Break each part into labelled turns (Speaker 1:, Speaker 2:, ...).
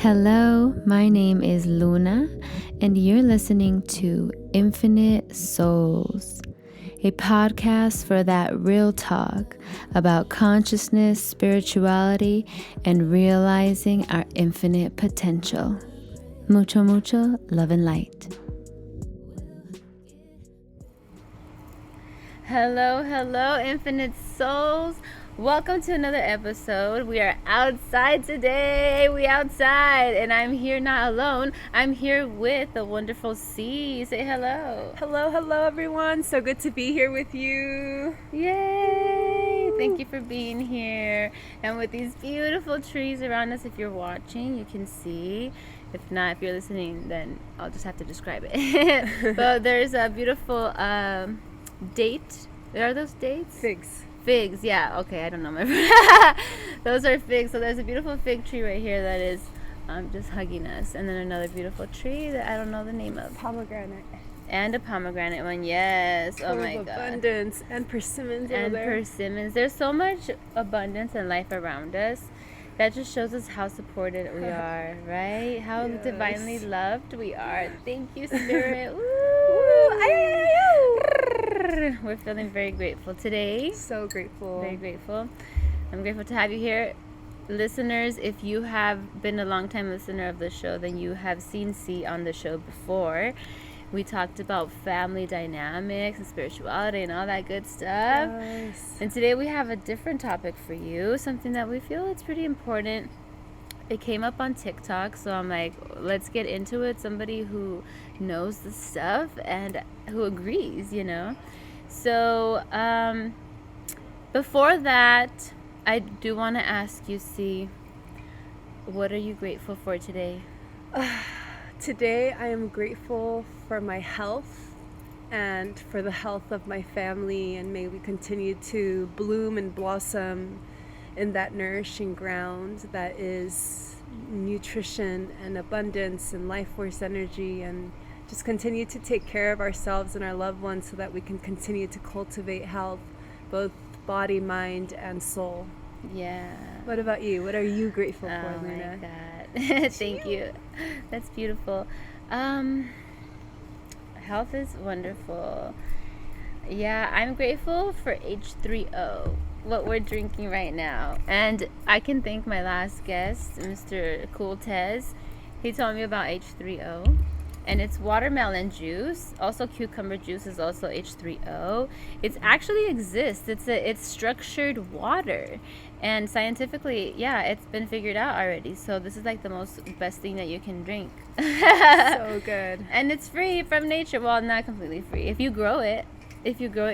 Speaker 1: Hello, my name is Luna, and you're listening to Infinite Souls, a podcast for that real talk about consciousness, spirituality, and realizing our infinite potential. Mucho, mucho love and light. Hello, Infinite Souls. Welcome to another episode. We are outside today. And I'm here not alone. I'm here with the wonderful C. Say hello.
Speaker 2: Hello, everyone. So good to be here with you.
Speaker 1: Yay! Thank you for being here. And with these beautiful trees around us, if you're watching, you can see. If not, if you're listening, then I'll just have to describe it. But there's a beautiful date. Are those dates? Figs, yeah. Okay, I don't know my those are figs. So there's a beautiful fig tree right here that is just hugging us, and then another beautiful tree that I don't know the name of.
Speaker 2: Pomegranate.
Speaker 1: And a pomegranate one, yes.
Speaker 2: Full
Speaker 1: oh my
Speaker 2: of
Speaker 1: god.
Speaker 2: Abundance and persimmons.
Speaker 1: And
Speaker 2: there.
Speaker 1: persimmons. There's so much abundance and life around us. That just shows us how supported we are, right? How
Speaker 2: Yes.
Speaker 1: divinely loved we are. Thank you, Spirit. Woo! We're feeling very grateful today.
Speaker 2: So grateful.
Speaker 1: Very grateful. I'm grateful to have you here. Listeners, if you have been a long-time listener of the show, then you have seen C on the show before. We talked about family dynamics and spirituality and all that good stuff.
Speaker 2: Yes.
Speaker 1: And today we have a different topic for you, something that we feel it's pretty important. It came up on TikTok, so I'm like, let's get into it. Somebody who knows the stuff and who agrees, you know. So before that, I do want to ask you, C, what are you grateful for today?
Speaker 2: Today, I am grateful for my health and for the health of my family, and may we continue to bloom and blossom in that nourishing ground that is nutrition and abundance and life force energy, and just continue to take care of ourselves and our loved ones so that we can continue to cultivate health, both body, mind, and soul.
Speaker 1: Yeah.
Speaker 2: What about you? What are you grateful for,
Speaker 1: Oh
Speaker 2: Luna?
Speaker 1: my God. Thank you. That's beautiful. Health is wonderful. Yeah, I'm grateful for H3O, what we're drinking right now. And I can thank my last guest, Mr. Cool Tez. He told me about H3O. And it's watermelon juice. Also, cucumber juice is also H3O. It actually exists. It's structured water. And scientifically, yeah, it's been figured out already. So this is like the best thing that you can drink.
Speaker 2: So good.
Speaker 1: And it's free from nature. Well, not completely free. If you grow it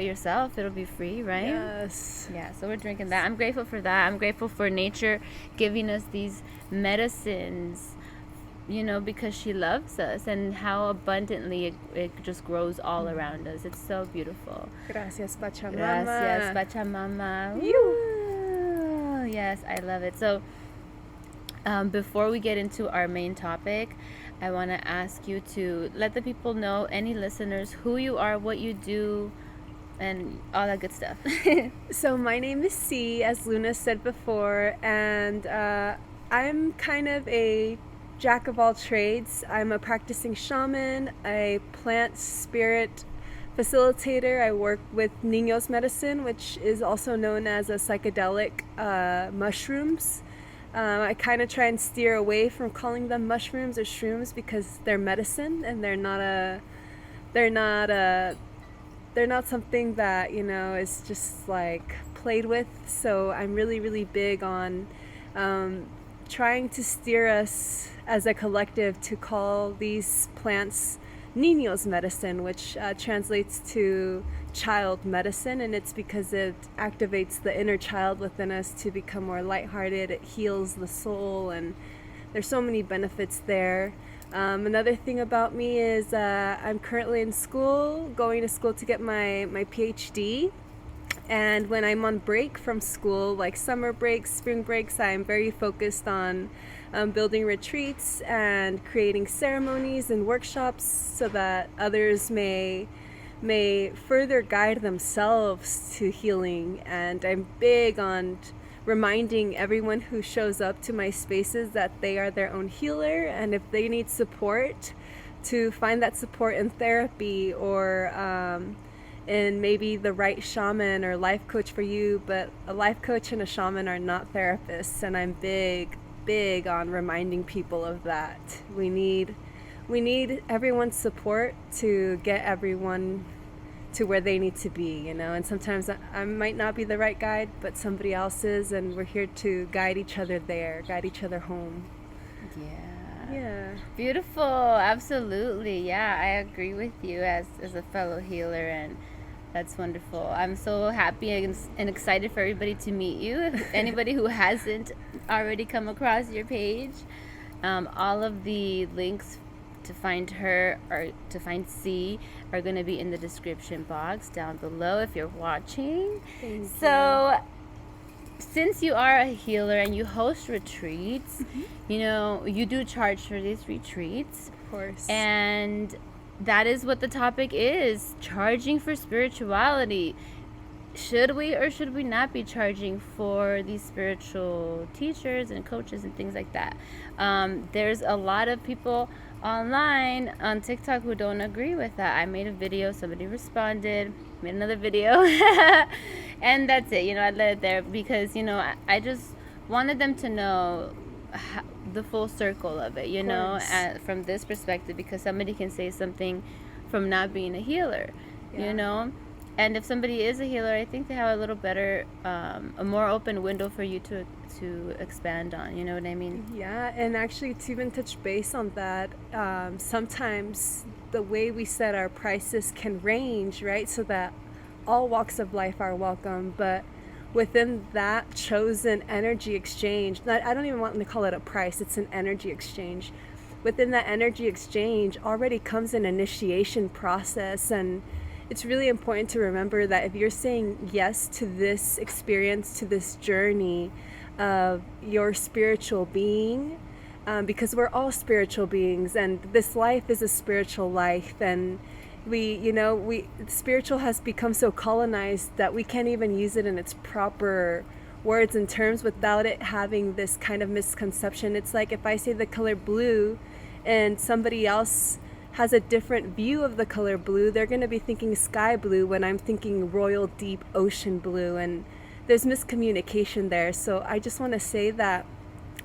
Speaker 1: yourself, it'll be free, right?
Speaker 2: Yes.
Speaker 1: Yeah, so we're drinking that. I'm grateful for that. I'm grateful for nature giving us these medicines, you know, because she loves us, and how abundantly it just grows all around us. It's so beautiful.
Speaker 2: Gracias, Pachamama.
Speaker 1: Gracias, Pachamama.
Speaker 2: You.
Speaker 1: Yes, I love it. So before we get into our main topic, I want to ask you to let the people know, any listeners, who you are, what you do, and all that good stuff.
Speaker 2: So my name is C, as Luna said before, and I'm kind of a jack of all trades. I'm a practicing shaman, a plant spirit facilitator. I work with Niños medicine, which is also known as a psychedelic mushrooms. I kind of try and steer away from calling them mushrooms or shrooms because they're medicine, and they're not something that, you know, is just like played with. So I'm really, really big on trying to steer us as a collective to call these plants Niños medicine, which translates to child medicine, and it's because it activates the inner child within us to become more lighthearted. It heals the soul, and there's so many benefits there. Another thing about me is I'm currently in school, going to school to get my PhD. And when I'm on break from school, like summer breaks, spring breaks, I'm very focused on building retreats and creating ceremonies and workshops so that others may further guide themselves to healing. And I'm big on reminding everyone who shows up to my spaces that they are their own healer, and if they need support, to find that support in therapy or in maybe the right shaman or life coach for you. But a life coach and a shaman are not therapists, and I'm big on reminding people of that. We need everyone's support to get everyone to where they need to be, you know. And sometimes I might not be the right guide, but somebody else is, and we're here to guide each other there, guide each other home. Yeah.
Speaker 1: Beautiful. Absolutely. Yeah, I agree with you as a fellow healer, and that's wonderful. I'm so happy and excited for everybody to meet you. If anybody who hasn't already come across your page, all of the links to find her or to find C are going to be in the description box down below if you're watching.
Speaker 2: Thank you.
Speaker 1: So since you are a healer and you host retreats, you know, you do charge for these retreats.
Speaker 2: Of course.
Speaker 1: And that is what the topic is, charging for spirituality. Should we or should we not be charging for these spiritual teachers and coaches and things like that? There's a lot of people online on TikTok who don't agree with that. I made a video, somebody responded, made another video, and that's it. You know, I let it there because, you know, I just wanted them to know the full circle of it, you know, from this perspective, because somebody can say something from not being a healer, you know. And if somebody is a healer, I think they have a little better, a more open window for you to expand on. You know what I mean?
Speaker 2: Yeah, and actually to even touch base on that, sometimes the way we set our prices can range, right? So that all walks of life are welcome, but within that chosen energy exchange, I don't even want to call it a price, it's an energy exchange. Within that energy exchange already comes an initiation process, and it's really important to remember that if you're saying yes to this experience, to this journey of your spiritual being, because we're all spiritual beings, and this life is a spiritual life, and spiritual has become so colonized that we can't even use it in its proper words and terms without it having this kind of misconception. It's like if I say the color blue and somebody else has a different view of the color blue, they're going to be thinking sky blue when I'm thinking royal deep ocean blue, and there's miscommunication there. So I just want to say that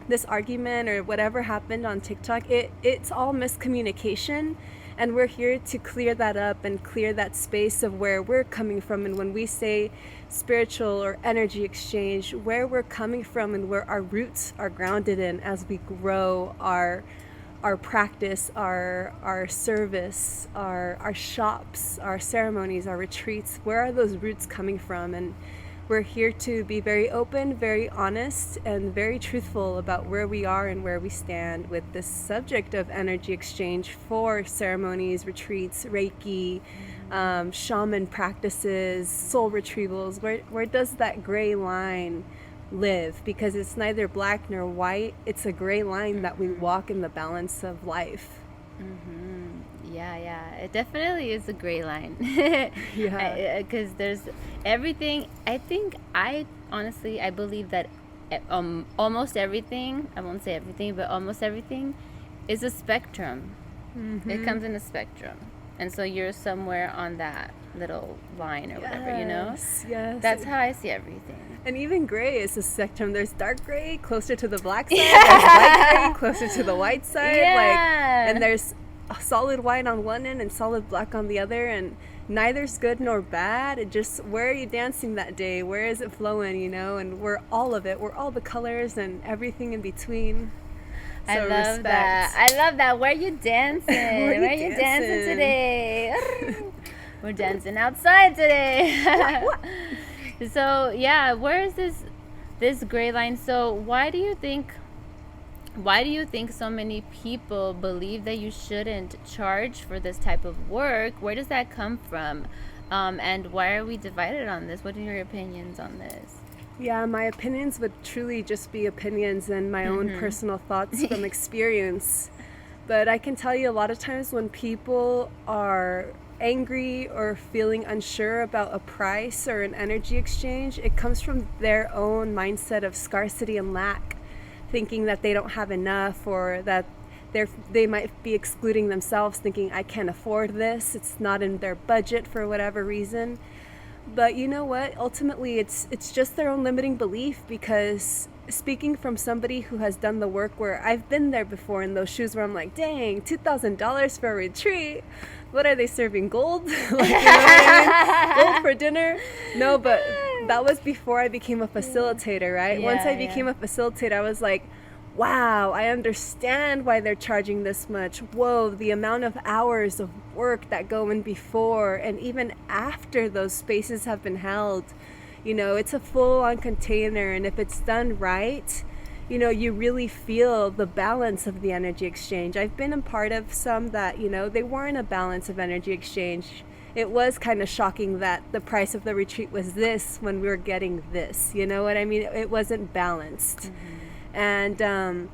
Speaker 2: this argument or whatever happened on TikTok, it's all miscommunication, and we're here to clear that up and clear that space of where we're coming from. And when we say spiritual or energy exchange, where we're coming from and where our roots are grounded in as we grow our practice, our service, our shops, our ceremonies, our retreats, where are those roots coming from? And we're here to be very open, very honest, and very truthful about where we are and where we stand with this subject of energy exchange for ceremonies, retreats, Reiki, shaman practices, soul retrievals. Where does that gray line live? Because it's neither black nor white. It's a gray line that we walk in the balance of life.
Speaker 1: Yeah, it definitely is a gray line. Because there's everything. I honestly believe that almost everything, I won't say everything, but almost everything is a spectrum. It comes in a spectrum, and so you're somewhere on that little line or whatever, you know.
Speaker 2: Yes,
Speaker 1: that's how I see everything.
Speaker 2: And even gray is a spectrum. There's dark gray closer to the black side, there's light gray closer to the white side, and there's solid white on one end and solid black on the other, and neither's good nor bad. It just, where are you dancing that day? Where is it flowing, you know? And we're all of it. We're all the colors and everything in between. So
Speaker 1: I love that. Where are you dancing? Where are you dancing today? We're dancing outside today. So yeah, where is this gray line? So why do you think so many people believe that you shouldn't charge for this type of work? Where does that come from? And why are we divided on this? What are your opinions on this?
Speaker 2: Yeah, my opinions would truly just be opinions and my own personal thoughts from experience. But I can tell you a lot of times when people are angry or feeling unsure about a price or an energy exchange, it comes from their own mindset of scarcity and lack, thinking that they don't have enough, or that they might be excluding themselves, thinking, I can't afford this, it's not in their budget for whatever reason. But you know what? Ultimately, it's just their own limiting belief, because speaking from somebody who has done the work, where I've been there before in those shoes, where I'm like, dang, $2,000 for a retreat. What are they serving? Gold? Like, you know what I mean? Gold for dinner? No, but that was before I became a facilitator, right?
Speaker 1: Yeah,
Speaker 2: Once I became a facilitator, I was like, wow, I understand why they're charging this much. Whoa, the amount of hours of work that go in before and even after those spaces have been held. You know, it's a full-on container, and if it's done right, you know, you really feel the balance of the energy exchange. I've been a part of some that, you know, they weren't a balance of energy exchange. It was kind of shocking that the price of the retreat was this when we were getting this. You know what I mean? It wasn't balanced. Mm-hmm. And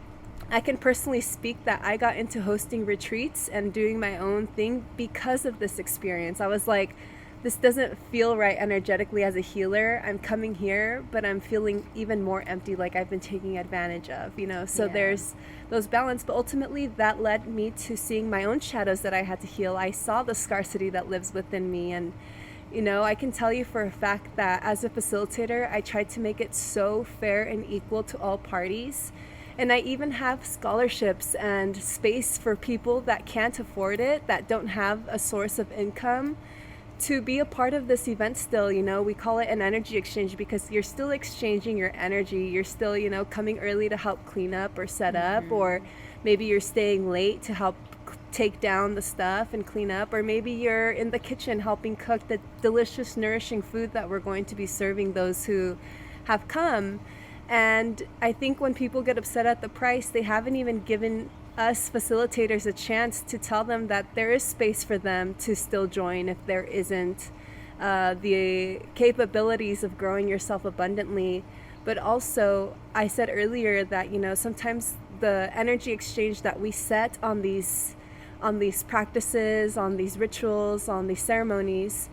Speaker 2: I can personally speak that I got into hosting retreats and doing my own thing because of this experience. I was like, this doesn't feel right energetically as a healer. I'm coming here, but I'm feeling even more empty, like I've been taking advantage of, you know? So there's those balance, but ultimately that led me to seeing my own shadows that I had to heal. I saw the scarcity that lives within me. And, you know, I can tell you for a fact that as a facilitator, I tried to make it so fair and equal to all parties. And I even have scholarships and space for people that can't afford it, that don't have a source of income, to be a part of this event still. You know, we call it an energy exchange because you're still exchanging your energy. You're still, you know, coming early to help clean up or set up, or maybe you're staying late to help take down the stuff and clean up, or maybe you're in the kitchen helping cook the delicious, nourishing food that we're going to be serving those who have come. And I think when people get upset at the price, they haven't even given us facilitators a chance to tell them that there is space for them to still join if there isn't the capabilities of growing yourself abundantly. But also, I said earlier that, you know, sometimes the energy exchange that we set on these practices, on these rituals, on these ceremonies,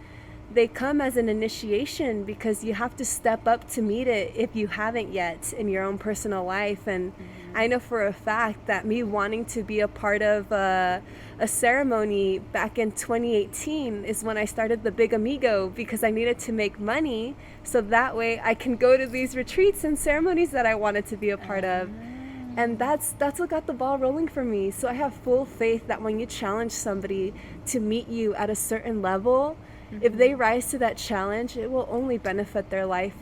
Speaker 2: they come as an initiation, because you have to step up to meet it if you haven't yet in your own personal life. And I know for a fact that me wanting to be a part of a ceremony back in 2018 is when I started the Big Amigo, because I needed to make money so that way I can go to these retreats and ceremonies that I wanted to be a part of. And that's what got the ball rolling for me. So I have full faith that when you challenge somebody to meet you at a certain level, if they rise to that challenge, it will only benefit their life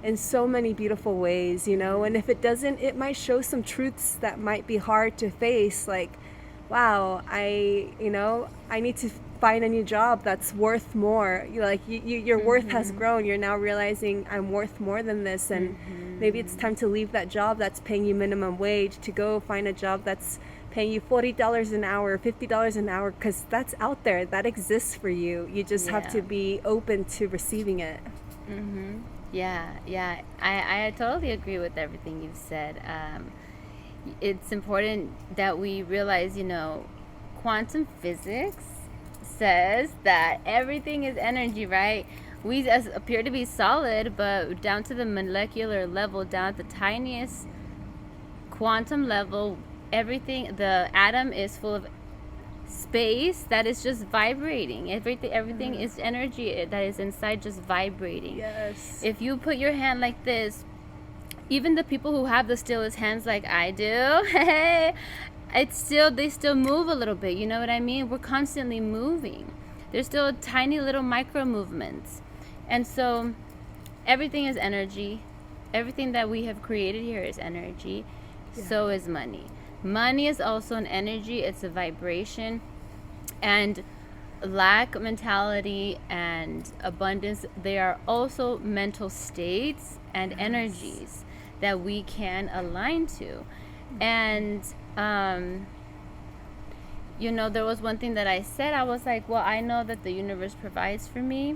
Speaker 2: in so many beautiful ways, you know. And if it doesn't, it might show some truths that might be hard to face, like, wow, I need to find a new job that's worth more. Like your worth has grown. You're now realizing I'm worth more than this, and maybe it's time to leave that job that's paying you minimum wage to go find a job that's paying you $40 an hour, $50 an hour, because that's out there, that exists for you. You just have to be open to receiving it.
Speaker 1: I totally agree with everything you've said. It's important that we realize, you know, quantum physics says that everything is energy, right? We appear to be solid, but down to the molecular level, down at the tiniest quantum level, everything, the atom is full of space that is just vibrating. Everything is energy that is inside, just vibrating.
Speaker 2: Yes.
Speaker 1: If you put your hand like this, even the people who have the stillest hands like I do, they still move a little bit. You know what I mean? We're constantly moving. There's still tiny little micro movements. And so everything is energy. Everything that we have created here is energy. So is money. Money is also an energy. It's a vibration. And lack mentality and abundance, they are also mental states and energies that we can align to. And you know, there was one thing that I said. I was like, well, I know that the universe provides for me,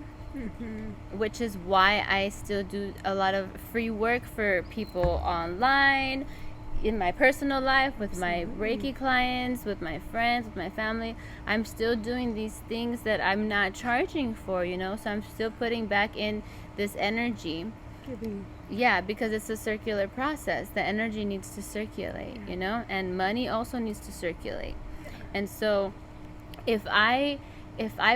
Speaker 1: which is why I still do a lot of free work for people online, in my personal life, with my Reiki clients, with my friends, with my family, I'm still doing these things that I'm not charging for, you know, so I'm still putting back in this energy. Yeah, because it's a circular process. The energy needs to circulate, you know, and money also needs to circulate. And so if I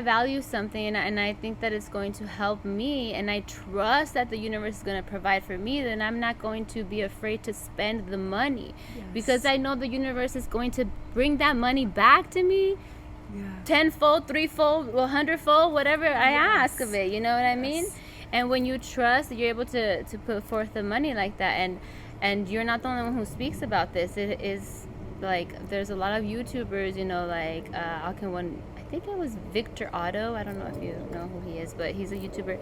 Speaker 1: value something and I think that it's going to help me, and I trust that the universe is going to provide for me, then I'm not going to be afraid to spend the money, because I know the universe is going to bring that money back to me tenfold, threefold, 100-fold, whatever I ask of it, you know what I mean? And when you trust, you're able to put forth the money like that. And you're not the only one who speaks about this. It is like, there's a lot of YouTubers, you know, like I think it was Victor Otto. I don't know if you know who he is, but he's a YouTuber.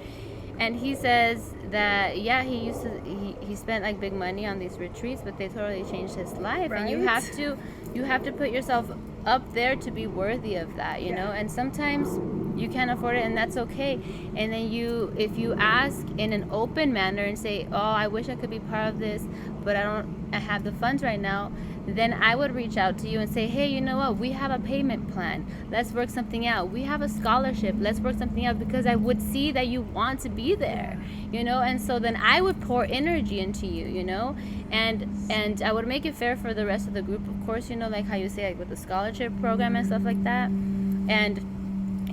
Speaker 1: And he says that, he spent like big money on these retreats, but they totally changed his life. Right? And you have to put yourself up there to be worthy of that, you know. And sometimes you can't afford it, and that's okay. And then if you ask in an open manner and say, oh, I wish I could be part of this, but I have the funds right now, then I would reach out to you and say, hey, you know what, we have a payment plan, let's work something out. We have a scholarship, let's work something out, because I would see that you want to be there, you know. And so then I would pour energy into you, you know, and I would make it fair for the rest of the group, of course, you know, like how you say, like with the scholarship program and stuff like that. And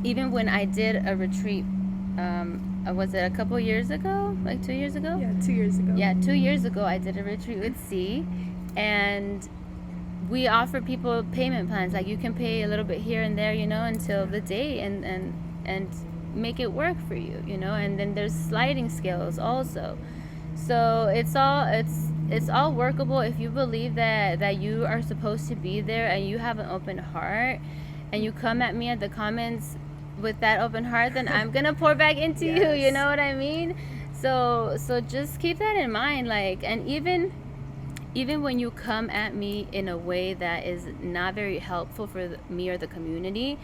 Speaker 1: even when I did a retreat, was it a couple years ago, like 2 years ago?
Speaker 2: Yeah, 2 years ago.
Speaker 1: Yeah, 2 years ago I did a retreat with C, and we offer people payment plans, like you can pay a little bit here and there, you know, until the day, and make it work for you, you know. And then there's sliding scales also. So it's all workable if you believe that you are supposed to be there, and you have an open heart, and you come at me at the comments with that open heart, then I'm gonna pour back into you, you know what I mean? So just keep that in mind, like. And even when you come at me in a way that is not very helpful for me or the community,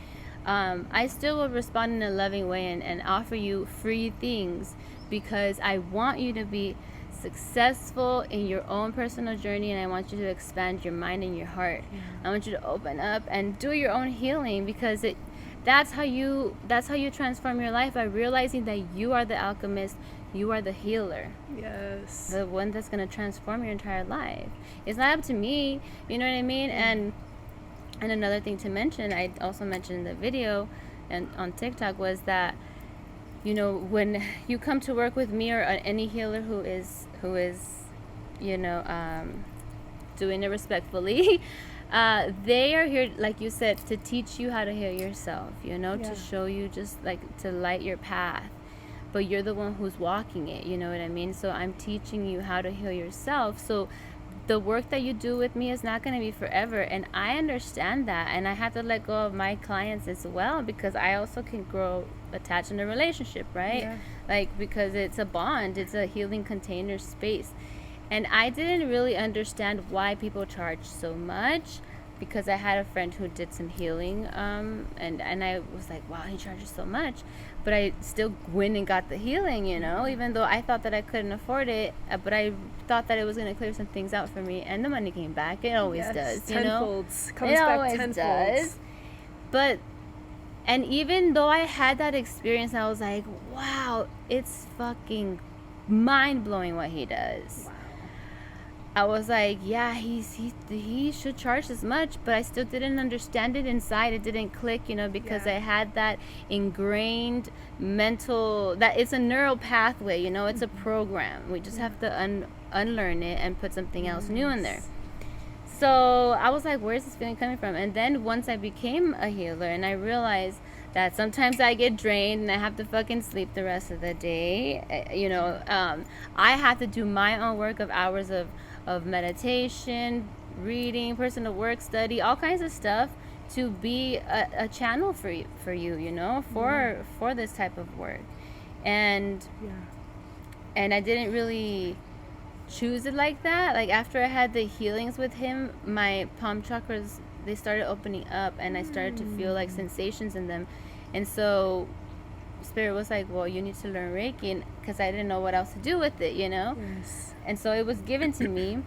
Speaker 1: I still will respond in a loving way and offer you free things, because I want you to be successful in your own personal journey, and I want you to expand your mind and your heart. I want you to open up and do your own healing, because that's how you transform your life, by realizing that you are the alchemist, you are the healer.
Speaker 2: Yes.
Speaker 1: The one that's going to transform your entire life. It's not up to me, you know what I mean? And another thing to mention, I also mentioned in the video and on TikTok, was that, you know, when you come to work with me or any healer who is you know, doing it respectfully, they are here, like you said, to teach you how to heal yourself, you know, to show you, just like to light your path. But you're the one who's walking it, you know what I mean? So I'm teaching you how to heal yourself. So the work that you do with me is not going to be forever, and I understand that, and I have to let go of my clients as well, because I also can grow attached in a relationship, right? Like, because it's a bond, it's a healing container space. And I didn't really understand why people charge so much, because I had a friend who did some healing, and I was like, wow, he charges so much. But I still went and got the healing, you know, even though I thought that I couldn't afford it, but I thought that it was going to clear some things out for me, and the money came back. It always does, you know.
Speaker 2: Comes back tenfold. Does.
Speaker 1: But, and even though I had that experience, I was like, wow, it's fucking mind-blowing what he does. Wow. I was like, yeah, he should charge as much, but I still didn't understand it inside. It didn't click, you know, because I had that ingrained mental, that it's a neural pathway, you know, it's a program. We just have to unlearn it and put something else new in there. So I was like, where's this feeling coming from? And then once I became a healer, and I realized that sometimes I get drained and I have to fucking sleep the rest of the day, you know, I have to do my own work of hours of meditation, reading, personal work, study, all kinds of stuff, to be a channel for you, you know, for this type of work. And I didn't really choose it like that. Like, after I had the healings with him, my palm chakras, they started opening up, and I started to feel like sensations in them. And so Spirit was like, well, you need to learn Reiki, because I didn't know what else to do with it, you know. And so it was given to me,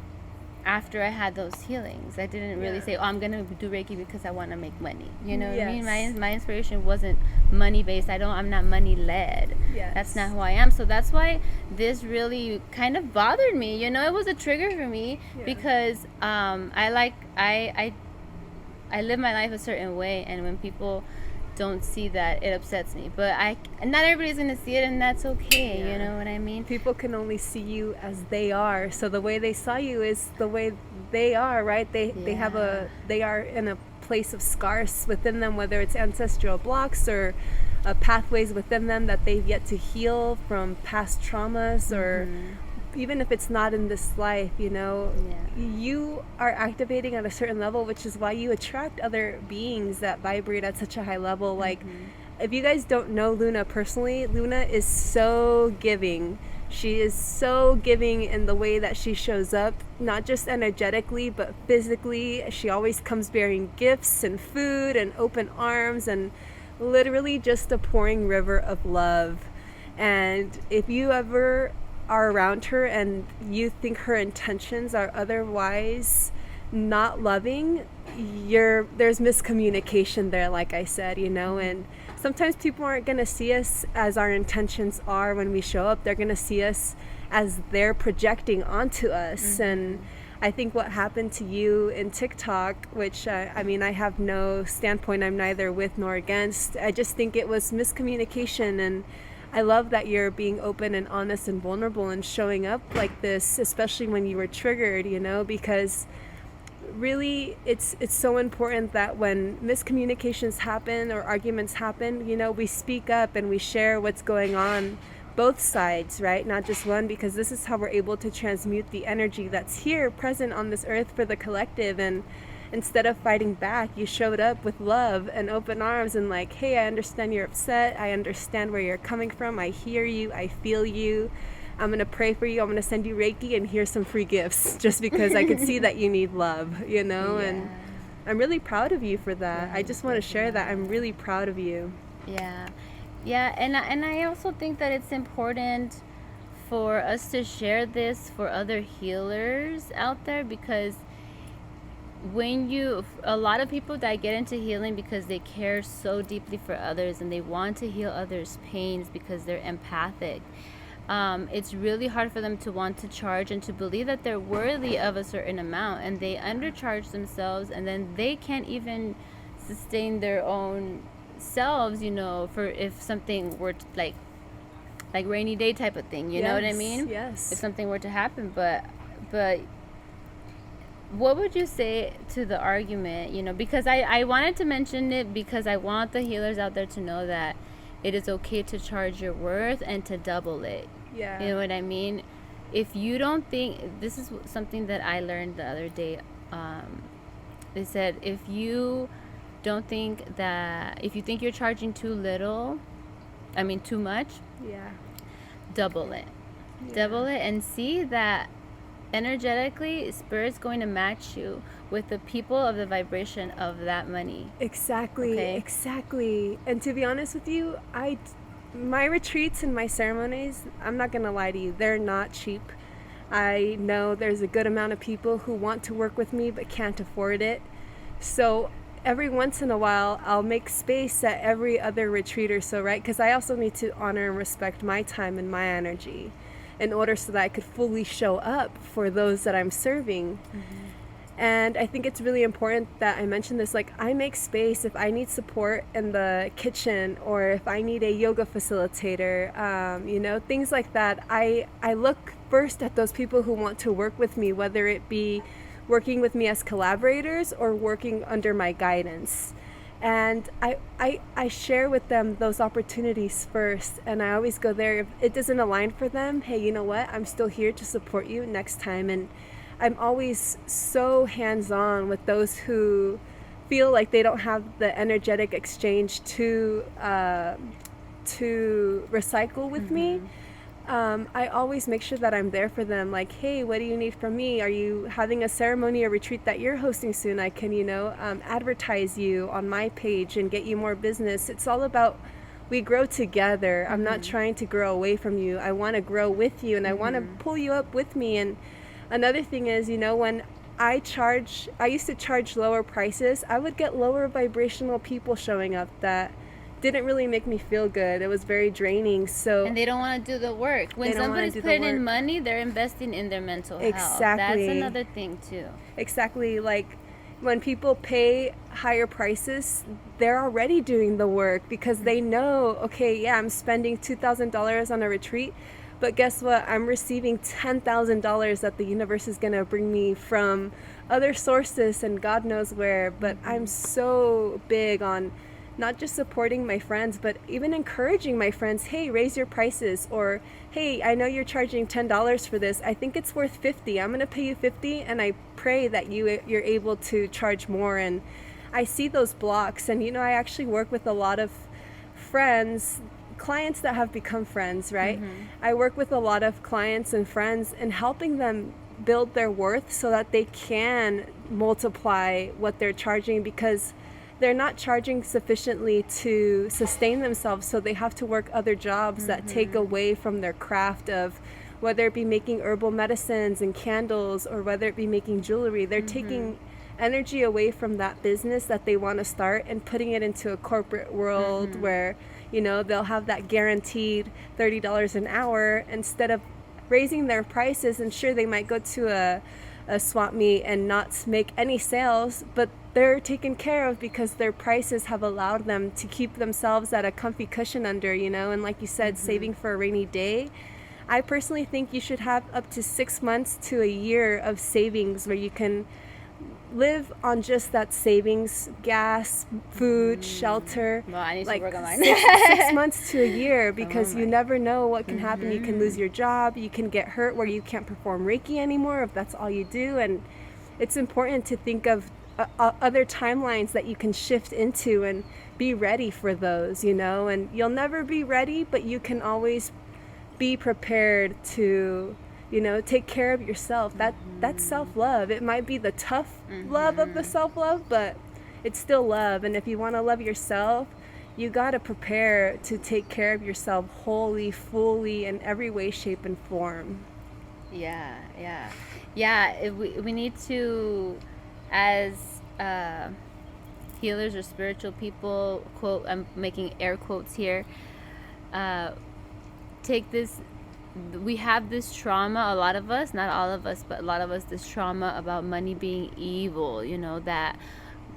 Speaker 1: after I had those healings. I didn't really say, "Oh, I'm gonna do Reiki because I want to make money." You know what I mean? My inspiration wasn't money based. I'm not money led.
Speaker 2: Yes.
Speaker 1: That's not who I am. So that's why this really kind of bothered me. You know, it was a trigger for me because I live my life a certain way, and when people don't see that, it upsets me. But not everybody's gonna see it, and that's okay. You know what I mean?
Speaker 2: People can only see you as they are, so the way they saw you is the way they are, right? They are in a place of scars within them, whether it's ancestral blocks or pathways within them that they've yet to heal from past traumas, or even if it's not in this life, you know, you are activating at a certain level, which is why you attract other beings that vibrate at such a high level. Like, if you guys don't know Luna personally, Luna is so giving. She is so giving in the way that she shows up, not just energetically, but physically. She always comes bearing gifts and food and open arms and literally just a pouring river of love. And if you ever are around her and you think her intentions are otherwise not loving, there's miscommunication there, like I said, you know. And sometimes people aren't going to see us as our intentions are when we show up. They're going to see us as they're projecting onto us. And I think what happened to you in TikTok, which I mean, I have no standpoint, I'm neither with nor against. I just think it was miscommunication, and I love that you're being open and honest and vulnerable and showing up like this, especially when you were triggered, you know, because really it's so important that when miscommunications happen or arguments happen, you know, we speak up and we share what's going on, both sides, right? Not just one, because this is how we're able to transmute the energy that's here present on this earth for the collective. And instead of fighting back, you showed up with love and open arms and like, hey, I understand you're upset. I understand where you're coming from. I hear you. I feel you. I'm going to pray for you. I'm going to send you Reiki, and here's some free gifts just because I could see that you need love, you know? And I'm really proud of you for that. I just want to share that. I'm really proud of you.
Speaker 1: Yeah, and I also think that it's important for us to share this for other healers out there, because a lot of people that get into healing because they care so deeply for others and they want to heal others' pains because they're empathic. It's really hard for them to want to charge and to believe that they're worthy of a certain amount, and they undercharge themselves, and then they can't even sustain their own selves, you know, for if something were to, like rainy day type of thing, you know what I mean?
Speaker 2: Yes.
Speaker 1: If something were to happen, but what would you say to the argument, you know, because I wanted to mention it because I want the healers out there to know that it is okay to charge your worth and to double it. You know what I mean? If you don't think, this is something that I learned the other day, they said if you think you're charging too much, double it. Double it and see that energetically Spirit's going to match you with the people of the vibration of that money.
Speaker 2: Exactly. And to be honest with you, my retreats and my ceremonies, I'm not gonna lie to you, they're not cheap. I know there's a good amount of people who want to work with me but can't afford it. So every once in a while I'll make space at every other retreat or so, right? Because I also need to honor and respect my time and my energy in order so that I could fully show up for those that I'm serving. And I think it's really important that I mention this. Like, I make space if I need support in the kitchen, or if I need a yoga facilitator, you know, things like that. I look first at those people who want to work with me, whether it be working with me as collaborators or working under my guidance. And I share with them those opportunities first, and I always go there. If it doesn't align for them, hey, you know what? I'm still here to support you next time. And I'm always so hands-on with those who feel like they don't have the energetic exchange to recycle with me. I always make sure that I'm there for them. Like, hey, what do you need from me? Are you having a ceremony or retreat that you're hosting soon? I can, you know, advertise you on my page and get you more business. It's all about, we grow together. I'm not trying to grow away from you. I want to grow with you, and I want to pull you up with me. And Another thing is, when I used to charge lower prices, I would get lower vibrational people showing up that didn't really make me feel good. It was very draining. So
Speaker 1: and they don't want to do the work. When somebody's putting in money, they're investing in their mental health.
Speaker 2: Exactly.
Speaker 1: That's another thing too.
Speaker 2: Exactly. Like when people pay higher prices, they're already doing the work because they know, okay, yeah, I'm spending $2,000 on a retreat, but guess what? I'm receiving $10,000 that the universe is going to bring me from other sources and God knows where. But I'm so big on not just supporting my friends, but even encouraging my friends, hey, raise your prices, or hey, I know you're charging $10 for this. I think it's worth $50. I'm going to pay you $50, and I pray that you're able to charge more. And I see those blocks, and I actually work with a lot of clients that have become friends, right? I work with a lot of clients and friends and helping them build their worth so that they can multiply what they're charging, because they're not charging sufficiently to sustain themselves, so they have to work other jobs that take away from their craft of, whether it be making herbal medicines and candles or whether it be making jewelry. They're taking energy away from that business that they want to start and putting it into a corporate world where they'll have that guaranteed $30 an hour instead of raising their prices. And sure, they might go to a swap meet and not make any sales, but they're taken care of because their prices have allowed them to keep themselves at a comfy cushion under, and like you said, saving for a rainy day. I personally think you should have up to 6 months to a year of savings where you can live on just that savings, gas, food, shelter.
Speaker 1: Well, I need to work on mine.
Speaker 2: 6 months to a year, because you never know what can happen. You can lose your job, you can get hurt where you can't perform Reiki anymore if that's all you do. And it's important to think of other timelines that you can shift into and be ready for those, and you'll never be ready, but you can always be prepared to take care of yourself. That's self-love. It might be the tough love of the self-love, but it's still love. And if you want to love yourself, you got to prepare to take care of yourself wholly, fully, in every way, shape, and form.
Speaker 1: Yeah. We need to, as healers or spiritual people, quote, I'm making air quotes here, take this, we have this trauma, a lot of us, not all of us, but a lot of us, this trauma about money being evil, that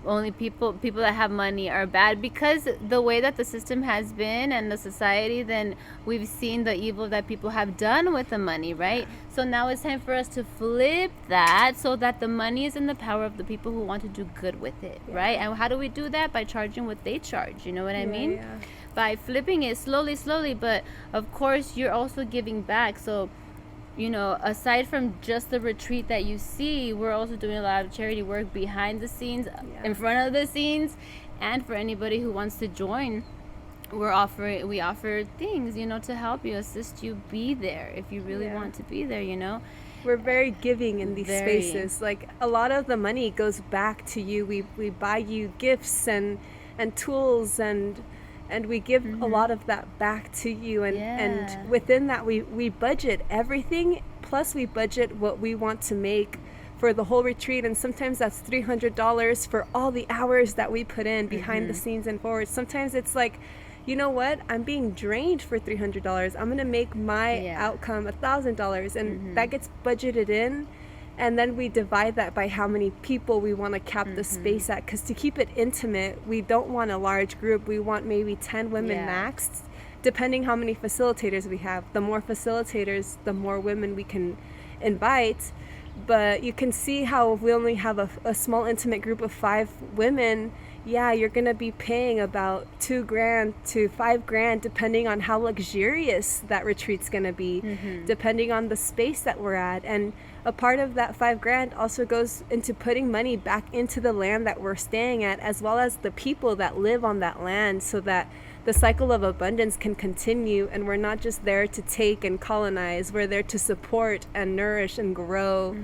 Speaker 1: only people that have money are bad, because the way that the system has been and the society, then we've seen the evil that people have done with the money, right? So now it's time for us to flip that so that the money is in the power of the people who want to do good with it, right? And how do we do that? By charging what they charge, you know what I mean?
Speaker 2: Yeah.
Speaker 1: By flipping it slowly, but of course you're also giving back. So aside from just the retreat that you see, we're also doing a lot of charity work behind the scenes, in front of the scenes. And for anybody who wants to join, we offer things, to help you, assist you, be there if you really want to be there,
Speaker 2: We're very giving in these spaces. Like, a lot of the money goes back to you. We buy you gifts and tools, and we give a lot of that back to you, and within that we budget everything, plus we budget what we want to make for the whole retreat. And sometimes that's $300 for all the hours that we put in behind the scenes and forward. Sometimes it's like, you know what, I'm being drained for $300, I'm gonna make my outcome $1,000, and that gets budgeted in. And then we divide that by how many people we want to cap the space at. Because to keep it intimate, we don't want a large group. We want maybe 10 women max, depending how many facilitators we have. The more facilitators, the more women we can invite. But you can see how if we only have a small intimate group of 5 women, you're going to be paying about $2,000 to $5,000, depending on how luxurious that retreat's going to be, depending on the space that we're at. And a part of that $5,000 also goes into putting money back into the land that we're staying at, as well as the people that live on that land, so that the cycle of abundance can continue. And we're not just there to take and colonize, we're there to support and nourish and grow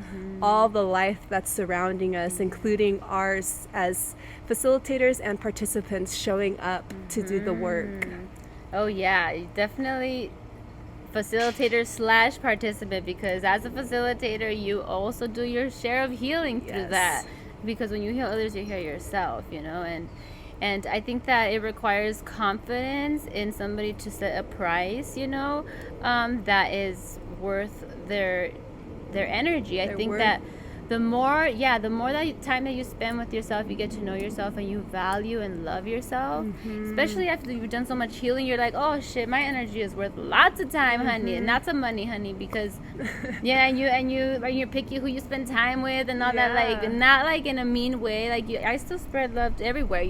Speaker 2: all the life that's surrounding us, including ours as facilitators and participants showing up to do the work.
Speaker 1: Oh yeah, definitely facilitator / participant, because as a facilitator you also do your share of healing through that, because when you heal others you heal yourself, and I think that it requires confidence in somebody to set a price, that is worth their energy. I think that the more that time that you spend with yourself, you get to know yourself and you value and love yourself. Especially after you've done so much healing, you're like, oh shit, my energy is worth lots of time, honey, and not some money, honey, because and you're picky who you spend time with and all that, like not like in a mean way, like I still spread love everywhere,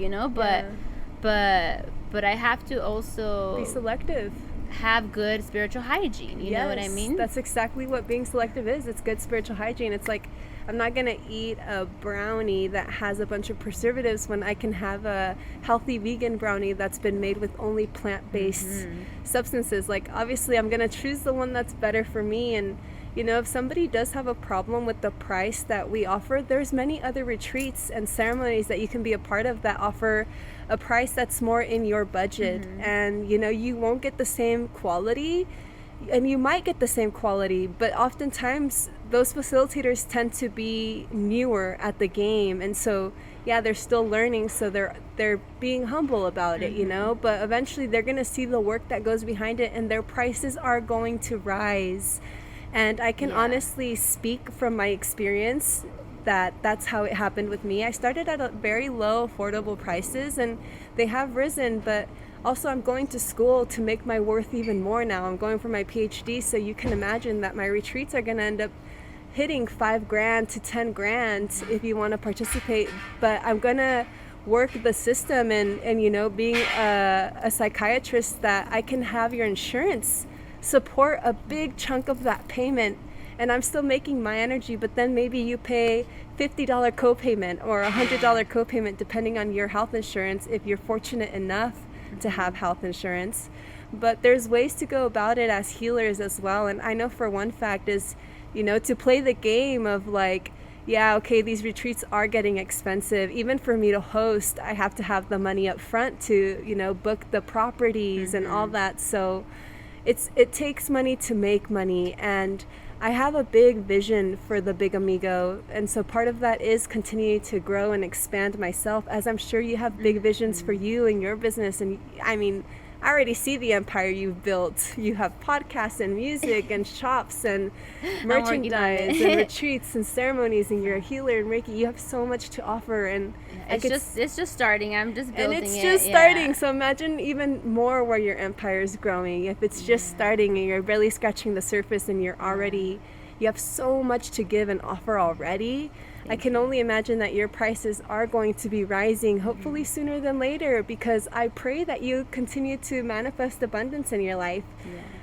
Speaker 1: but I have to also
Speaker 2: be selective,
Speaker 1: have good spiritual hygiene. You know what I mean?
Speaker 2: That's exactly what being selective is. It's good spiritual hygiene. It's like, I'm not going to eat a brownie that has a bunch of preservatives when I can have a healthy vegan brownie that's been made with only plant-based substances. Like, obviously, I'm going to choose the one that's better for me. And, if somebody does have a problem with the price that we offer, there's many other retreats and ceremonies that you can be a part of that offer a price that's more in your budget. And, you won't get the same quality, and you might get the same quality, but oftentimes those facilitators tend to be newer at the game, and so they're still learning, so they're being humble about it, but eventually they're going to see the work that goes behind it, and their prices are going to rise. And I can honestly speak from my experience that that's how it happened with me. I started at a very low affordable prices, and they have risen, but also I'm going to school to make my worth even more now. I'm going for my PhD, so you can imagine that my retreats are going to end up hitting $5,000 to $10,000 if you want to participate. But I'm going to work the system and being a psychiatrist, that I can have your insurance support a big chunk of that payment, and I'm still making my energy, but then maybe you pay $50 copayment or $100 copayment depending on your health insurance if you're fortunate enough to have health insurance. But there's ways to go about it as healers as well. And I know for one fact is, to play the game of like, these retreats are getting expensive. Even for me to host, I have to have the money up front to, book the properties and all that. So it takes money to make money. And I have a big vision for the Big Amigo, and so part of that is continuing to grow and expand myself, as I'm sure you have big visions for you and your business. And I mean, I already see the empire you've built. You have podcasts and music and shops and merchandise and retreats and ceremonies, and you're a healer and Reiki. You have so much to offer, and
Speaker 1: it's just starting. I'm just building it.
Speaker 2: And it's just starting. So imagine even more where your empire is growing. If it's just starting and you're barely scratching the surface, and you have so much to give and offer already. I can only imagine that your prices are going to be rising, hopefully sooner than later, because I pray that you continue to manifest abundance in your life.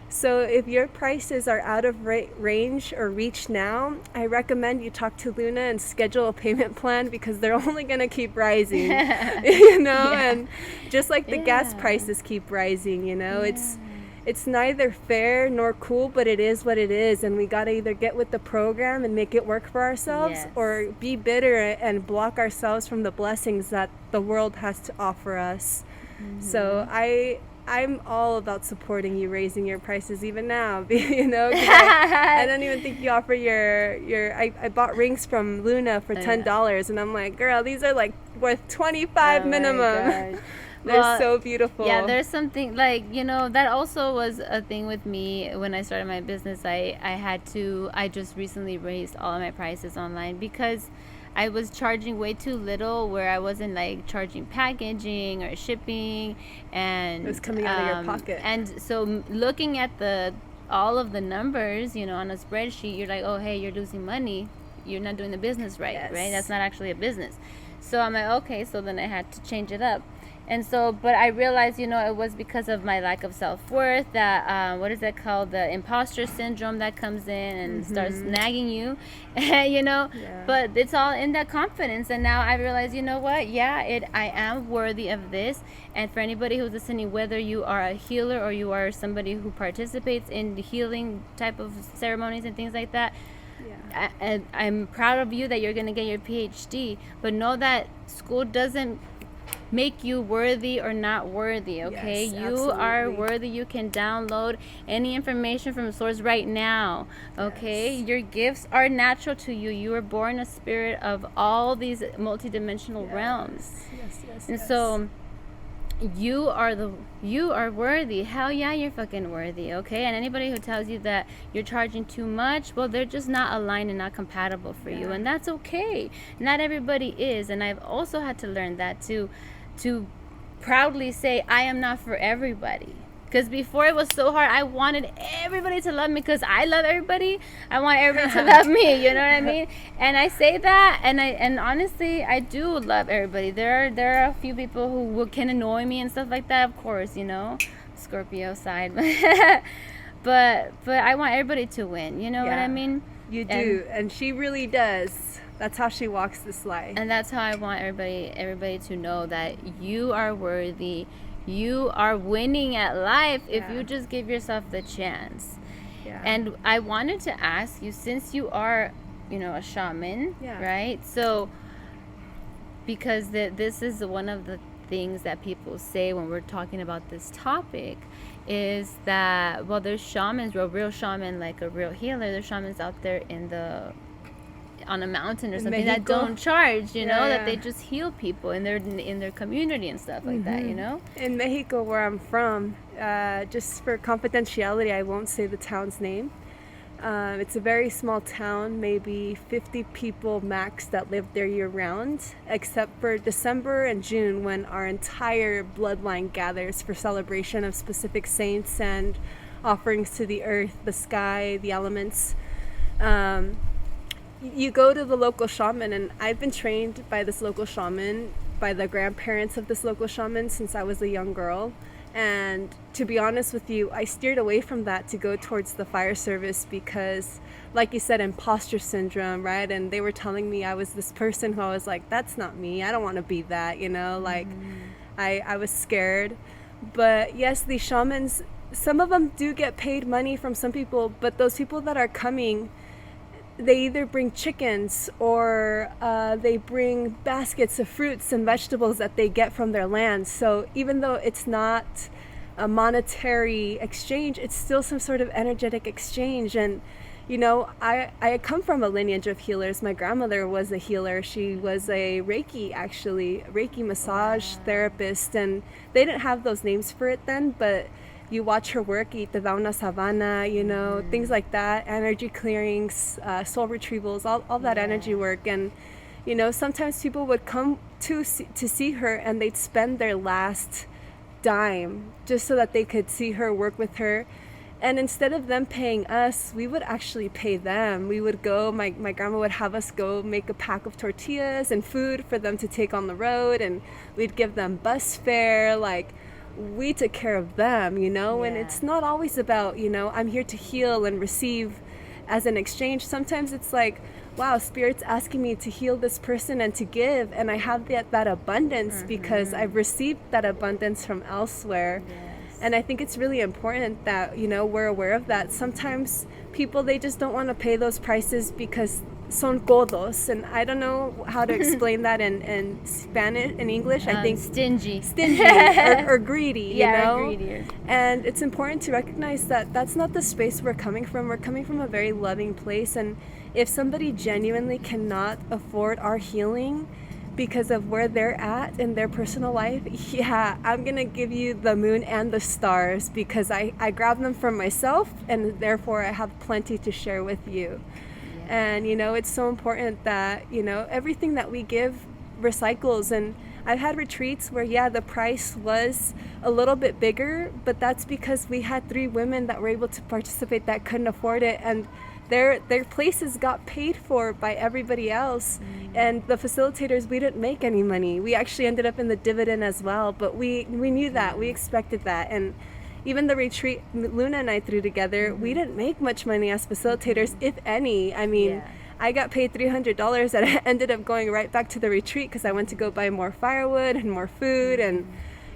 Speaker 2: So if your prices are out of range or reach now, I recommend you talk to Luna and schedule a payment plan, because they're only going to keep rising, and just like the gas prices keep rising, it's neither fair nor cool, but it is what it is, and we gotta either get with the program and make it work for ourselves, or be bitter and block ourselves from the blessings that the world has to offer us. So I'm all about supporting you, raising your prices even now, 'cause I don't even think you offer I bought rings from Luna for $10, and I'm like, girl, these are like worth $25 minimum. They're so beautiful.
Speaker 1: Yeah, there's something like, that also was a thing with me when I started my business. I just recently raised all of my prices online because I was charging way too little, where I wasn't like charging packaging or shipping, and
Speaker 2: it was coming out of your pocket.
Speaker 1: And so looking at all of the numbers, on a spreadsheet, you're like, oh, hey, you're losing money. You're not doing the business right, right? That's not actually a business. So I'm like, okay, so then I had to change it up. And so, but I realized, it was because of my lack of self-worth, that, what is that called? The imposter syndrome that comes in and starts nagging you, but it's all in that confidence. And now I realize, I am worthy of this. And for anybody who's listening, whether you are a healer or you are somebody who participates in the healing type of ceremonies and things like that, I'm proud of you that you're going to get your PhD, but know that school doesn't make you worthy or not worthy, okay?
Speaker 2: Yes,
Speaker 1: you are
Speaker 2: absolutely.
Speaker 1: worthy. You can download any information from source right now, okay?
Speaker 2: Yes.
Speaker 1: Your gifts are natural to you. You were born a spirit of all these multidimensional realms.
Speaker 2: Yes.
Speaker 1: And so you are worthy. Hell yeah, you're fucking worthy, okay? And anybody who tells you that you're charging too much, well, they're just not aligned and not compatible for you, and that's okay. Not everybody is, and I've also had to learn that to proudly say I am not for everybody. Because before it was so hard, I wanted everybody to love me because I love everybody. I want everybody to love me, you know what I mean? And I say that, and honestly, I do love everybody. There are a few people who can annoy me and stuff like that, of course, you know, Scorpio side. but I want everybody to win, you know what I mean?
Speaker 2: You do, and she really does. That's how she walks this life.
Speaker 1: And that's how I want everybody to know that you are worthy. You are winning at life if you just give yourself the chance.
Speaker 2: Yeah.
Speaker 1: And I wanted to ask you, since you are, you know, a shaman, right? So, because this is one of the things that people say when we're talking about this topic, is that, well, there's shamans, a real shaman, like a real healer. There's shamans out there on a mountain or something that don't charge, you know, that they just heal people in their community and stuff like that, you know.
Speaker 2: In Mexico, where I'm from, just for confidentiality, I won't say the town's name. It's a very small town, maybe 50 people max that live there year round, except for December and June, when our entire bloodline gathers for celebration of specific saints and offerings to the earth, the sky, the elements. You go to the local shaman, and I've been trained by this local shaman, by the grandparents of this local shaman since I was a young girl. And to be honest with you, I steered away from that to go towards the fire service because, like you said, imposter syndrome, right? And they were telling me I was this person who I was like, that's not me. I don't want to be that, you know, like I was scared. But yes, these shamans, some of them do get paid money from some people, but those people that are coming, they either bring chickens or they bring baskets of fruits and vegetables that they get from their land. So even though it's not a monetary exchange, it's still some sort of energetic exchange. And, you know, I come from a lineage of healers. My grandmother was a healer. She was a Reiki massage therapist. And they didn't have those names for it then, but you watch her work, Te da una savana, you know, things like that, energy clearings, soul retrievals, all that energy work. And, you know, sometimes people would come to see her, and they'd spend their last dime just so that they could see her, work with her. And instead of them paying us, we would actually pay them. We would go, my grandma would have us go make a pack of tortillas and food for them to take on the road, and we'd give them bus fare, like, we took care of them, you know. And it's not always about, you know, I'm here to heal and receive as an exchange. Sometimes it's like, wow, Spirit's asking me to heal this person and to give, and I have that abundance because I've received that abundance from elsewhere. And I think it's really important that, you know, we're aware of that. Sometimes people, they just don't want to pay those prices because son codos, and I don't know how to explain that in Spanish, in English. I think
Speaker 1: stingy
Speaker 2: or greedy, you know?
Speaker 1: Or greedy.
Speaker 2: And it's important to recognize that that's not the space we're coming from. We're coming from a very loving place, and if somebody genuinely cannot afford our healing because of where they're at in their personal life, I'm gonna give you the moon and the stars, because I grab them from myself, and therefore I have plenty to share with you. And, you know, it's so important that, you know, everything that we give recycles. And I've had retreats where, the price was a little bit bigger, but that's because we had 3 women that were able to participate that couldn't afford it. And their places got paid for by everybody else. And the facilitators, we didn't make any money. We actually ended up in the dividend as well. But we knew that. We expected that. And even the retreat Luna and I threw together, we didn't make much money as facilitators, if any. I mean, I got paid $300 that I ended up going right back to the retreat because I went to go buy more firewood and more food. And,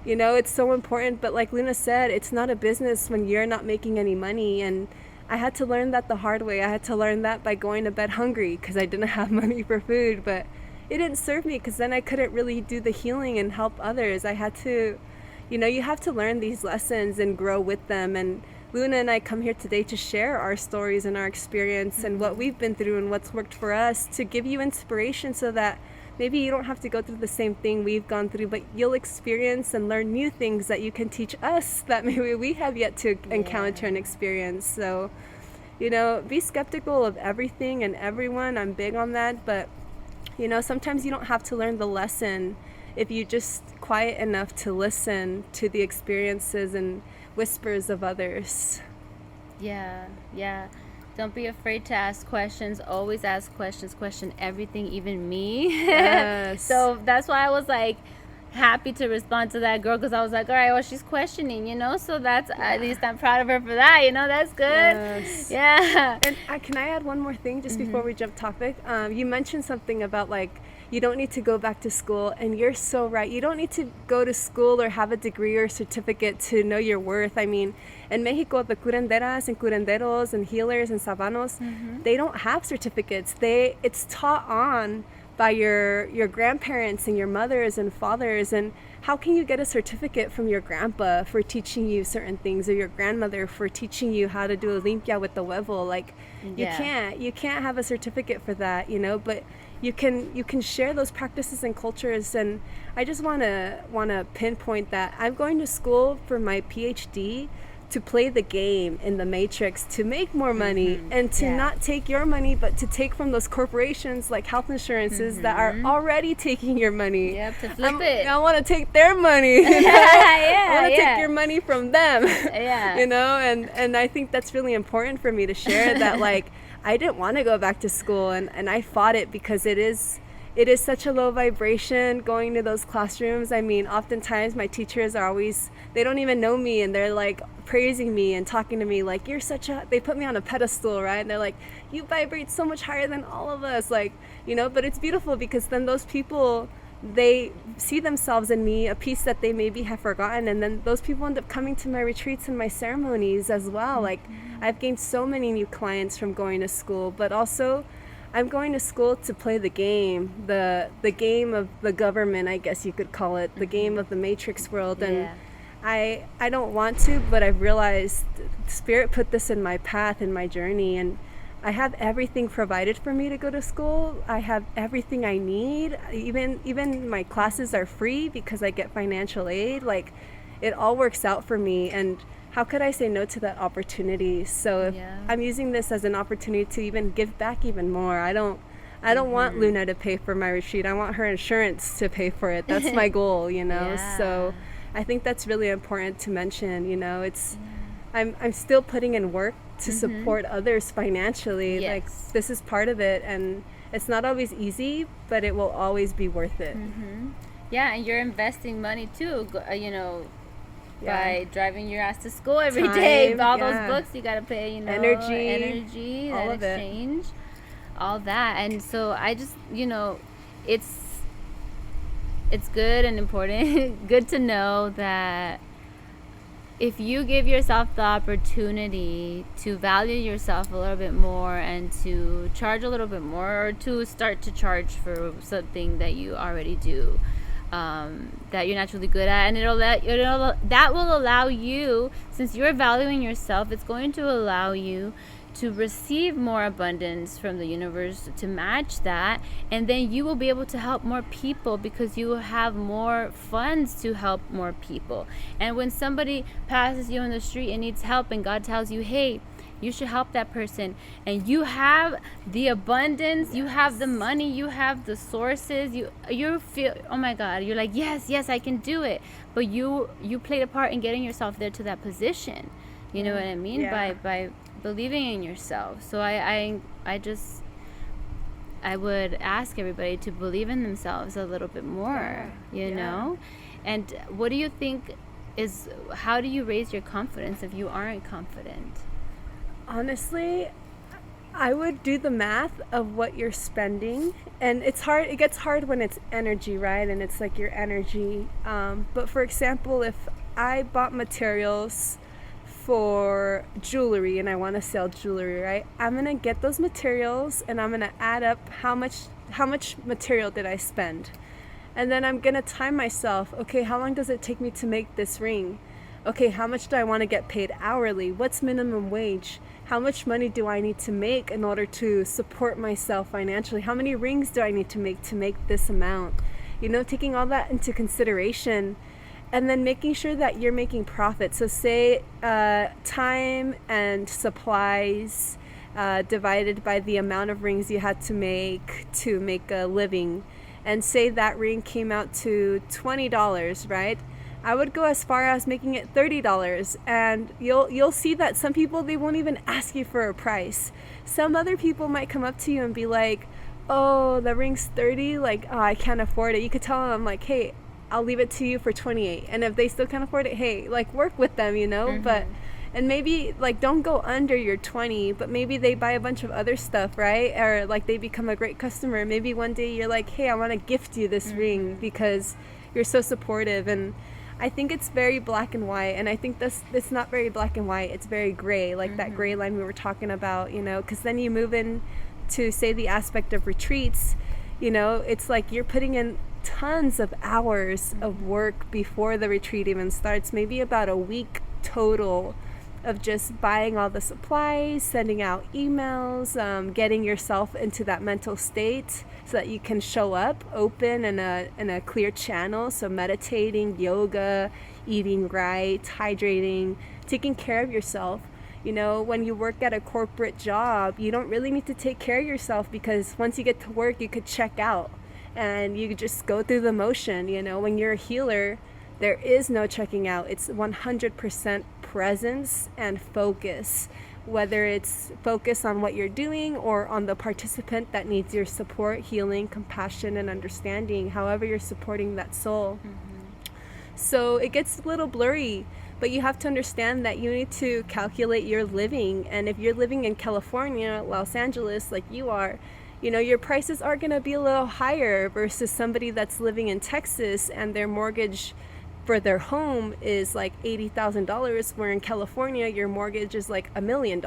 Speaker 2: you know, it's so important. But like Luna said, it's not a business when you're not making any money. And I had to learn that the hard way. I had to learn that by going to bed hungry because I didn't have money for food. But it didn't serve me, because then I couldn't really do the healing and help others. I had to, you have to learn these lessons and grow with them. And Luna and I come here today to share our stories and our experience and what we've been through and what's worked for us, to give you inspiration so that maybe you don't have to go through the same thing we've gone through, but you'll experience and learn new things that you can teach us that maybe we have yet to encounter and experience. So, be skeptical of everything and everyone. I'm big on that, but, sometimes you don't have to learn the lesson if you just quiet enough to listen to the experiences and whispers of others.
Speaker 1: Yeah. Don't be afraid to ask questions. Always ask questions. Question everything, even me.
Speaker 2: Yes.
Speaker 1: So that's why I was like happy to respond to that girl, because I was like, all right, well, she's questioning, so that's, at least I'm proud of her for that, that's good.
Speaker 2: Yes.
Speaker 1: Yeah.
Speaker 2: And can I add one more thing just before we jump topic? You mentioned something about you don't need to go back to school, and you're so right. You don't need to go to school or have a degree or certificate to know your worth. I mean, in Mexico, the curanderas and curanderos and healers and sabanos, they don't have certificates. It's taught on by your grandparents and your mothers and fathers. And how can you get a certificate from your grandpa for teaching you certain things, or your grandmother for teaching you how to do a limpia with the huevo? You can't have a certificate for that, but you can share those practices and cultures. And I just want to pinpoint that I'm going to school for my PhD to play the game in the matrix, to make more money, and to not take your money, but to take from those corporations like health insurances that are already taking your money.
Speaker 1: Yep, to flip it.
Speaker 2: I want to take their money. I want to take your money from them. And I think that's really important for me to share that, I didn't want to go back to school, and I fought it, because it is such a low vibration going to those classrooms. I mean, oftentimes my teachers are they don't even know me, and they're praising me and talking to me like, they put me on a pedestal, right? And they're like, you vibrate so much higher than all of us, but it's beautiful, because then those people, they see themselves in me, a piece that they maybe have forgotten, and then those people end up coming to my retreats and my ceremonies as well. I've gained so many new clients from going to school, but also I'm going to school to play the game, the game of the government, I guess you could call it, the game of the matrix world. And I don't want to, but I've realized Spirit put this in my path, in my journey, and I have everything provided for me to go to school. I have everything I need. Even my classes are free because I get financial aid. It all works out for me, and how could I say no to that opportunity? So if I'm using this as an opportunity to even give back even more. I don't want Luna to pay for my retreat. I want her insurance to pay for it. That's my goal, So I think that's really important to mention. I'm still putting in work to support others financially. This is part of it, and it's not always easy, but it will always be worth it.
Speaker 1: Yeah, and you're investing money too, by driving your ass to school every day. All those books you gotta pay, energy, all that exchange, all that. And so I just, it's good and important, good to know that if you give yourself the opportunity to value yourself a little bit more, and to charge a little bit more, or to start to charge for something that you already do, that you're naturally good at, and that will allow you, since you're valuing yourself, it's going to allow you to receive more abundance from the universe to match that, and then you will be able to help more people, because you will have more funds to help more people. And when somebody passes you on the street and needs help, and God tells you, hey, you should help that person, and you have the abundance, you have the money, you have the sources, you feel, oh my God, you're like, yes, I can do it. But you played a part in getting yourself there to that position. You know what I mean? By believing in yourself. So I would ask everybody to believe in themselves a little bit more, you know? And what do you think how do you raise your confidence if you aren't confident?
Speaker 2: Honestly, I would do the math of what you're spending, and it's hard. It gets hard when it's energy, right? And it's your energy. But for example, if I bought materials for jewelry and I want to sell jewelry, right? I'm gonna get those materials and I'm gonna add up how much how much material did I spend? And then I'm going to time myself. Okay, how long does it take me to make this ring? Okay, how much do I want to get paid hourly? What's minimum wage? How much money do I need to make in order to support myself financially? How many rings do I need to make this amount? You know, taking all that into consideration, and then making sure that you're making profit. So say time and supplies divided by the amount of rings you had to make a living. And say that ring came out to $20, right? I would go as far as making it $30, and you'll see that some people, they won't even ask you for a price. Some other people might come up to you and be like, oh, the ring's 30, like, oh, I can't afford it. You could tell them like, hey, I'll leave it to you for 28. And if they still can't afford it, hey, like, work with them, you know. But and maybe like don't go under your 20, but maybe they buy a bunch of other stuff, right? Or like they become a great customer. Maybe one day you're like, hey, I want to gift you this ring because you're so supportive. And I think it's very black and white, and I think it's not very black and white. It's very gray, like that gray line we were talking about, you know, because then you move in to, say, the aspect of retreats. You know, it's like you're putting in tons of hours of work before the retreat even starts, maybe about a week total of just buying all the supplies, sending out emails, getting yourself into that mental state so that you can show up open in a clear channel. So meditating, yoga, eating right, hydrating, taking care of yourself. You know, when you work at a corporate job, you don't really need to take care of yourself, because once you get to work, you could check out and you could just go through the motion. You know, when you're a healer, there is no checking out. It's 100% presence and focus, whether it's focus on what you're doing or on the participant that needs your support, healing, compassion, and understanding, however you're supporting that soul. So it gets a little blurry, but you have to understand that you need to calculate your living. And if you're living in California, Los Angeles, like you are, you know, your prices are going to be a little higher versus somebody that's living in Texas and their mortgage for their home is like $80,000, where in California your mortgage is like $1 million.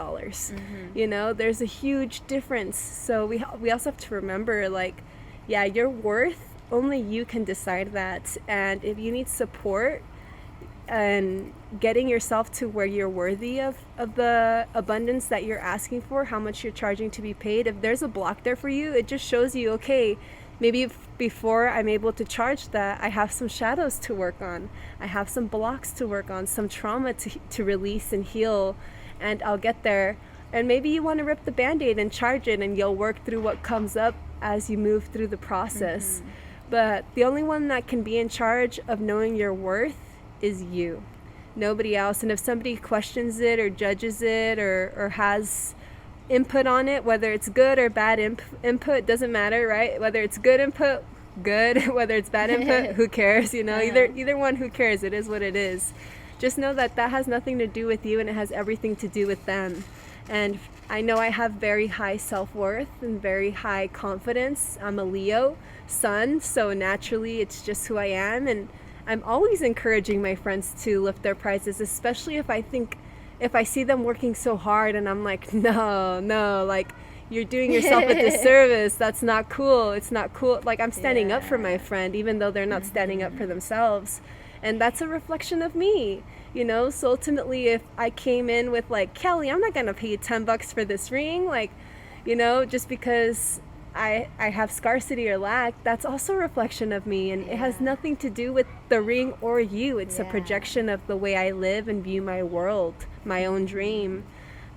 Speaker 2: You know, there's a huge difference. So we also have to remember, like, yeah, your worth, only you can decide that. And if you need support and getting yourself to where you're worthy of the abundance that you're asking for, how much you're charging to be paid, if there's a block there for you, it just shows you, okay, maybe before I'm able to charge that, I have some shadows to work on. I have some blocks to work on, some trauma to release and heal, and I'll get there. And maybe you want to rip the Band-Aid and charge it, and you'll work through what comes up as you move through the process. But the only one that can be in charge of knowing your worth is you, nobody else. And if somebody questions it or judges it or has input on it, whether it's good or bad input, doesn't matter, right? Whether it's good input, good. Whether it's bad input, who cares? You know, either one, who cares? It is what it is. Just know that has nothing to do with you, and it has everything to do with them. And I know I have very high self-worth and very high confidence. I'm a Leo sun, so naturally it's just who I am. And I'm always encouraging my friends to lift their prices, especially if I see them working so hard and I'm like, no, like, you're doing yourself a disservice. That's not cool. It's not cool. Like, I'm standing up for my friend, even though they're not standing up for themselves. And that's a reflection of me, you know? So ultimately, if I came in with like, Kelly, I'm not going to pay you $10 for this ring, like, you know, just because I have scarcity or lack, that's also a reflection of me. And it has nothing to do with the ring or you. It's a projection of the way I live and view my world, my own dream.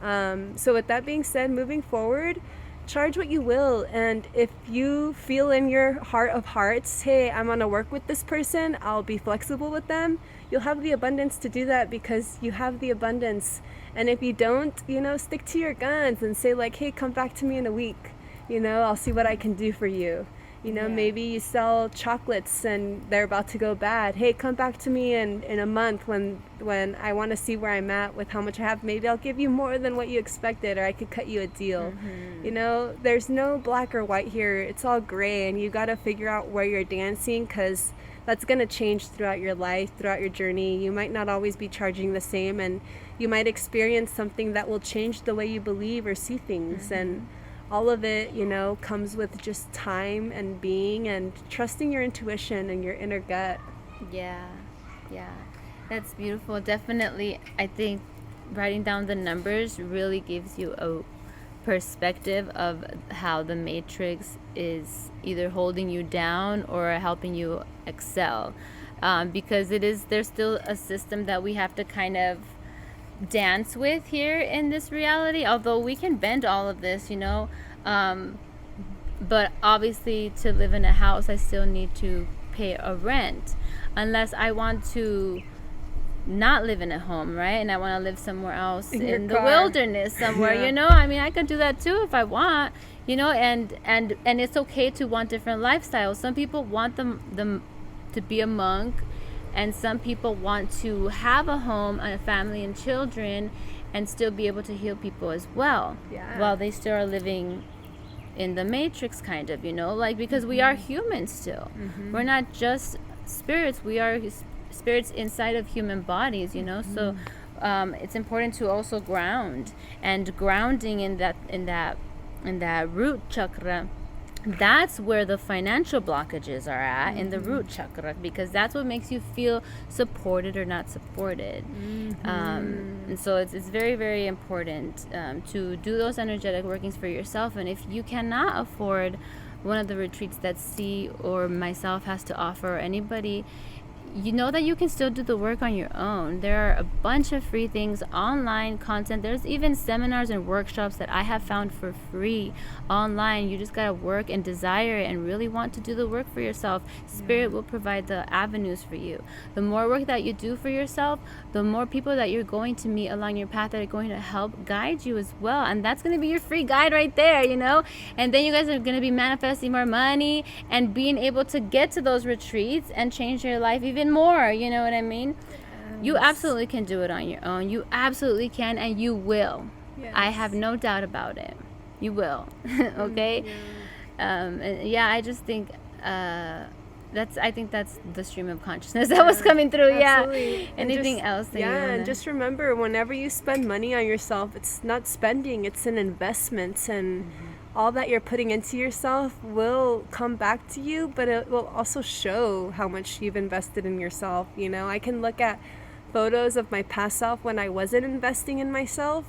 Speaker 2: So with that being said, moving forward, charge what you will. And if you feel in your heart of hearts, hey, I'm going to work with this person, I'll be flexible with them, you'll have the abundance to do that because you have the abundance. And if you don't, you know, stick to your guns and say like, hey, come back to me in a week. You know, I'll see what I can do for you. You know, maybe you sell chocolates and they're about to go bad. Hey, come back to me in a month when I want to see where I'm at with how much I have. Maybe I'll give you more than what you expected, or I could cut you a deal. You know, there's no black or white here. It's all gray, and you got to figure out where you're dancing, because that's going to change throughout your life, throughout your journey. You might not always be charging the same, and you might experience something that will change the way you believe or see things. And all of it, you know, comes with just time and being and trusting your intuition and your inner gut.
Speaker 1: Yeah, yeah, that's beautiful. Definitely, I think writing down the numbers really gives you a perspective of how the matrix is either holding you down or helping you excel, because there's still a system that we have to kind of dance with here in this reality, although we can bend all of this, you know. But obviously, to live in a house, I still need to pay a rent, unless I want to not live in a home, right? And I want to live somewhere else in the wilderness somewhere,
Speaker 2: Yeah.
Speaker 1: you know. I mean, I could do that too if I want, you know. And it's okay to want different lifestyles. Some people want them to be a monk, and some people want to have a home and a family and children and still be able to heal people as well, while they still are living in the matrix, kind of, you know, like, because we are humans still. We're not just spirits, we are spirits inside of human bodies, you know. So it's important to also ground, and grounding in that root chakra, that's where the financial blockages are at, in the root chakra, because that's what makes you feel supported or not supported. And so it's very, very important to do those energetic workings for yourself. And if you cannot afford one of the retreats that C or myself has to offer, or anybody, you know that you can still do the work on your own. There are a bunch of free things, online content. There's even seminars and workshops that I have found for free online. You just gotta work and desire it and really want to do the work for yourself. Spirit will provide the avenues for you. The more work that you do for yourself, the more people that you're going to meet along your path that are going to help guide you as well. And that's going to be your free guide right there, you know. And then you guys are going to be manifesting more money and being able to get to those retreats and change your life even more, you know what I mean? You absolutely can do it on your own. You absolutely can, and you will. I have no doubt about it. You will. Okay? And yeah, I just think I think that's the stream of consciousness that was coming through.
Speaker 2: Absolutely.
Speaker 1: Yeah. Anything else that you wanna...
Speaker 2: and just remember, whenever you spend money on yourself, it's not spending, it's an investment, and all that you're putting into yourself will come back to you, but it will also show how much you've invested in yourself. You know, I can look at photos of my past self when I wasn't investing in myself,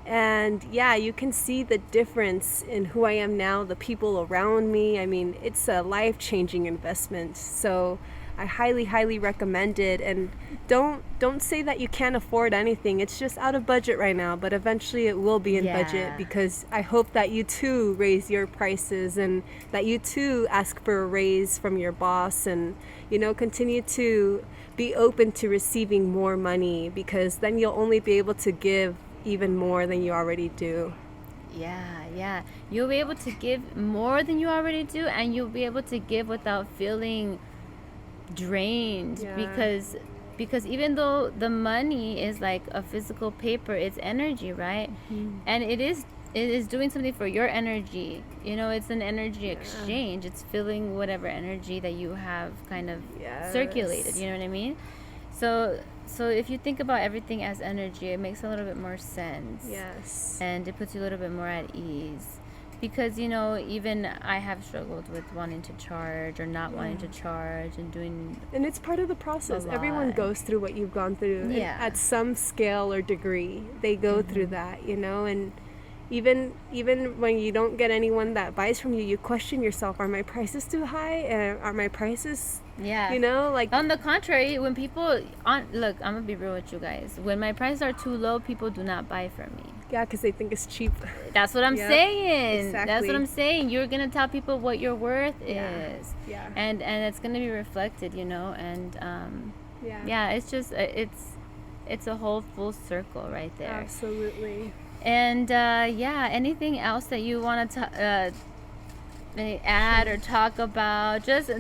Speaker 2: and yeah, you can see the difference in who I am now, the people around me. I mean, it's a life-changing investment. So I highly recommend it. And don't say that you can't afford anything. It's just out of budget right now, but eventually it will be in budget, because I hope that you too raise your prices, and that you too ask for a raise from your boss, and, you know, continue to be open to receiving more money, because then you'll only be able to give even more than you already do.
Speaker 1: Yeah. You'll be able to give more than you already do, and you'll be able to give without feeling drained, because even though the money is like a physical paper, it's energy, right? And it is doing something for your energy, you know. It's an energy exchange. It's filling whatever energy that you have kind of circulated, you know what I mean? So if you think about everything as energy, it makes a little bit more sense. And it puts you a little bit more at ease. Because, you know, even I have struggled with wanting to charge or not wanting to charge, and
Speaker 2: it's part of the process. Everyone goes through what you've gone through at some scale or degree. They go through that, you know. And even when you don't get anyone that buys from you, you question yourself: are my prices too high? Are my prices, you know, like...
Speaker 1: On the contrary, when people look, I'm gonna be real with you guys. When my prices are too low, people do not buy from me.
Speaker 2: Yeah, because they think it's cheap.
Speaker 1: That's what I'm saying.
Speaker 2: Exactly.
Speaker 1: That's what I'm saying. You're gonna tell people what your worth is, and it's gonna be reflected, you know. And it's just it's a whole full circle right there.
Speaker 2: Absolutely.
Speaker 1: And anything else that you want to add or talk about? Just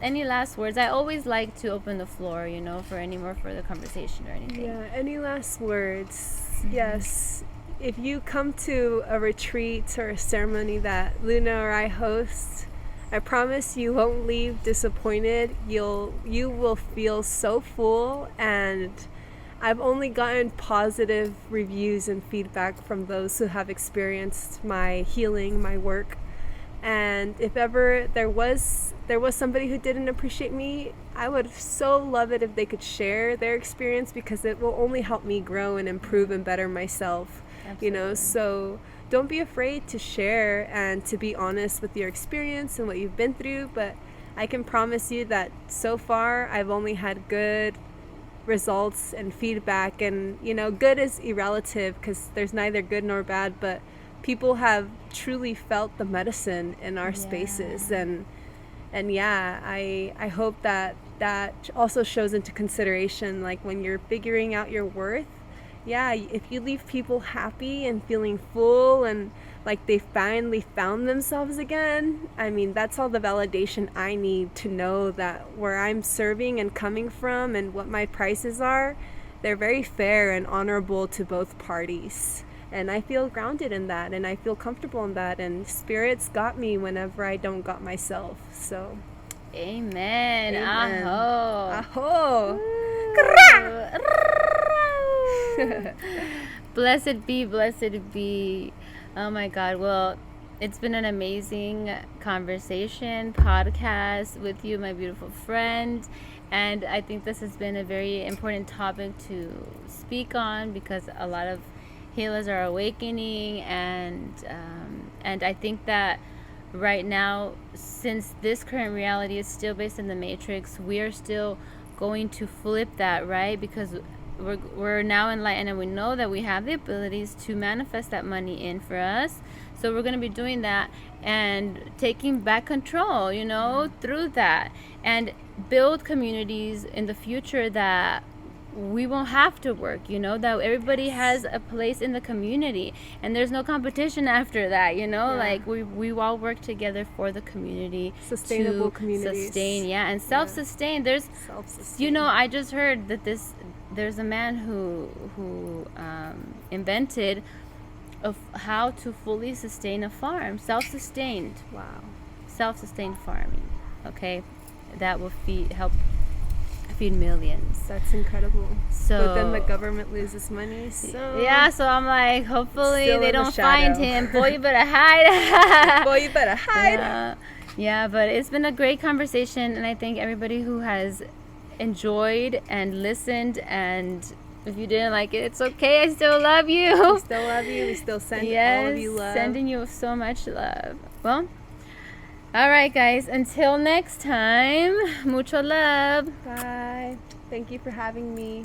Speaker 1: any last words? I always like to open the floor, you know, for any more further conversation or anything.
Speaker 2: Any last words? Yes. If you come to a retreat or a ceremony that Luna or I host, I promise you won't leave disappointed. You will feel so full, and I've only gotten positive reviews and feedback from those who have experienced my healing, my work. And if ever there was somebody who didn't appreciate me, I would so love it if they could share their experience, because it will only help me grow and improve and better myself.
Speaker 1: Absolutely.
Speaker 2: You know, so don't be afraid to share and to be honest with your experience and what you've been through. But I can promise you that so far I've only had good results and feedback. And you know, good is relative because there's neither good nor bad, but people have truly felt the medicine in our spaces. And yeah, I hope that also shows into consideration, like when you're figuring out your worth. Yeah, if you leave people happy and feeling full and like they finally found themselves again, I mean, that's all the validation I need to know that where I'm serving and coming from and what my prices are, they're very fair and honorable to both parties. And I feel grounded in that, and I feel comfortable in that, and spirits got me whenever I don't got myself. So
Speaker 1: Amen.
Speaker 2: Amen.
Speaker 1: Aho. Blessed be. Oh my God. Well, it's been an amazing conversation, podcast with you, my beautiful friend. And I think this has been a very important topic to speak on, because a lot of healers are awakening, and I think that right now, since this current reality is still based in the matrix, we are still going to flip that, right? Because we're now enlightened, and we know that we have the abilities to manifest that money in for us. So we're going to be doing that and taking back control, you know, through that, and build communities in the future that we won't have to work, you know, that everybody has a place in the community, and there's no competition after that, you know. Like we all work together for the community,
Speaker 2: sustainable communities,
Speaker 1: and self-sustain. There's you know, I just heard that there's a man who invented of how to fully sustain a farm, self-sustained farming. Okay, that will help feed millions.
Speaker 2: That's incredible.
Speaker 1: So,
Speaker 2: but then the government loses money. So
Speaker 1: yeah, so I'm like, hopefully they don't find him. Boy, you better hide.
Speaker 2: Boy, you better hide.
Speaker 1: Yeah, but it's been a great conversation, and I thank everybody who has enjoyed and listened. And if you didn't like it, it's okay. I still love you.
Speaker 2: We still love you. We still send all of you love.
Speaker 1: Sending you so much love. Well, all right, guys. Until next time, mucho love.
Speaker 2: Bye. Thank you for having me.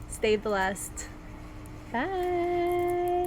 Speaker 2: Stay blessed.
Speaker 1: Bye.